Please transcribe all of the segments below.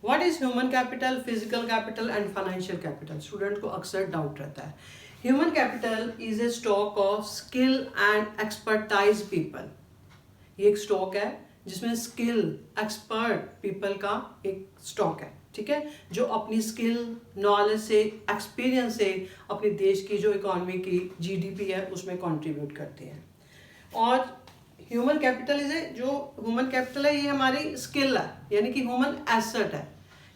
What is human capital, physical capital and financial capital? Student को अक्सर doubt रहता है। Human capital is a stock of skill and expertise people. ये एक stock है जिसमें स्किल एक्सपर्ट पीपल का एक स्टॉक है, ठीक है, जो अपनी स्किल नॉलेज से एक्सपीरियंस से अपने देश की जो इकोनॉमी की जीडीपी है उसमें कंट्रीब्यूट करते हैं। और ह्यूमन कैपिटल जो ह्यूमन कैपिटल है ये हमारी स्किल है, यानी कि ह्यूमन एसेट है,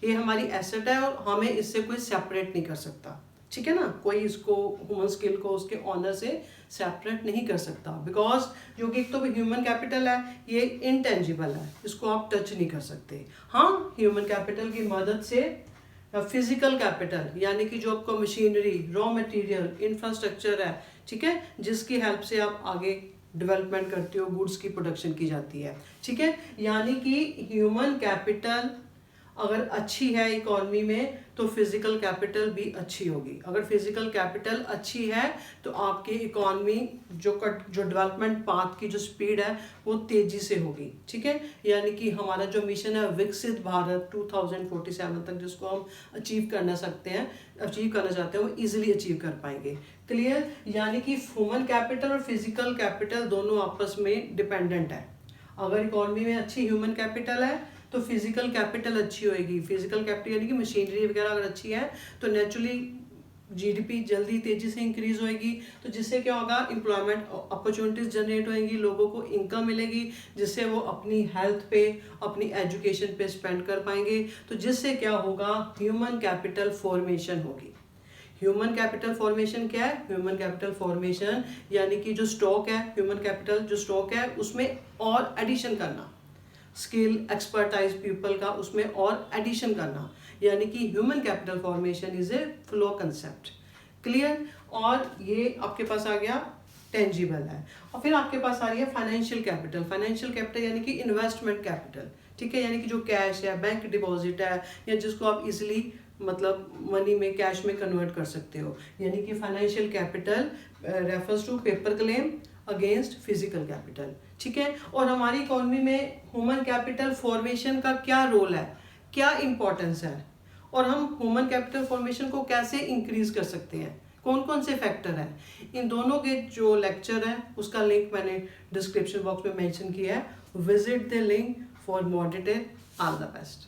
ये हमारी एसेट है और हमें इससे कोई सेपरेट नहीं कर सकता, ठीक है ना। कोई इसको ह्यूमन स्किल को उसके ऑनर से सेपरेट नहीं कर सकता, बिकॉज जो कि एक तो ह्यूमन कैपिटल है ये इनटेंजिबल है, इसको आप टच नहीं कर सकते। हाँ, ह्यूमन कैपिटल की मदद से फिजिकल कैपिटल यानी कि जो आपका मशीनरी, रॉ मटेरियल, इंफ्रास्ट्रक्चर है, ठीक है, जिसकी हेल्प से आप आगे डेवलपमेंट करते हो, गुड्स की प्रोडक्शन की जाती है, ठीक है। यानी कि ह्यूमन कैपिटल अगर अच्छी है इकोनॉमी में तो फिजिकल कैपिटल भी अच्छी होगी। अगर फिजिकल कैपिटल अच्छी है तो आपकी इकोनॉमी जो डेवलपमेंट पाथ की जो स्पीड है वो तेजी से होगी, ठीक है। यानी कि हमारा जो मिशन है विकसित भारत 2047 तक जिसको हम अचीव करना चाहते हैं वो इजीली अचीव कर पाएंगे। क्लियर? यानी कि ह्यूमन कैपिटल और फिजिकल कैपिटल दोनों आपस में डिपेंडेंट है। अगर इकोनॉमी में अच्छी ह्यूमन कैपिटल है तो फिजिकल कैपिटल अच्छी होएगी। फिजिकल कैपिटल यानी कि मशीनरी वगैरह अगर अच्छी है तो नेचुरली जीडीपी जल्दी तेजी से इंक्रीज होएगी, तो जिससे क्या होगा, एम्प्लॉयमेंट अपॉर्चुनिटीज जनरेट होएंगी, लोगों को इनकम मिलेगी, जिससे वो अपनी हेल्थ पे, अपनी एजुकेशन पे स्पेंड कर पाएंगे। तो जिससे क्या होगा, ह्यूमन कैपिटल फॉर्मेशन होगी। ह्यूमन कैपिटल फॉर्मेशन क्या है? ह्यूमन कैपिटल फॉर्मेशन यानी कि जो स्टॉक है, ह्यूमन कैपिटल जो स्टॉक है उसमें और एडिशन करना, स्किल एक्सपर्टाइज पीपल का उसमें और एडिशन करना, यानी कि human capital formation is a flow concept. Clear? और ये आपके पास आ गया टेंजिबल है। और फिर आपके पास आ रही है फाइनेंशियल कैपिटल। फाइनेंशियल कैपिटल यानी कि इन्वेस्टमेंट कैपिटल, ठीक है, यानी कि जो कैश है, बैंक डिपॉजिट है, या जिसको आप इजीली मतलब मनी में, कैश में कन्वर्ट कर सकते हो। यानी कि financial capital refers to paper claim against physical capital, ठीक है। और हमारी इकोनॉमी में ह्यूमन कैपिटल फॉर्मेशन का क्या रोल है, क्या इंपॉर्टेंस है, और हम ह्यूमन कैपिटल फॉर्मेशन को कैसे इंक्रीज कर सकते हैं, कौन कौन से फैक्टर हैं, इन दोनों के जो लेक्चर है उसका लिंक मैंने डिस्क्रिप्शन बॉक्स में मेंशन किया है। Visit the link for more detail. All the best.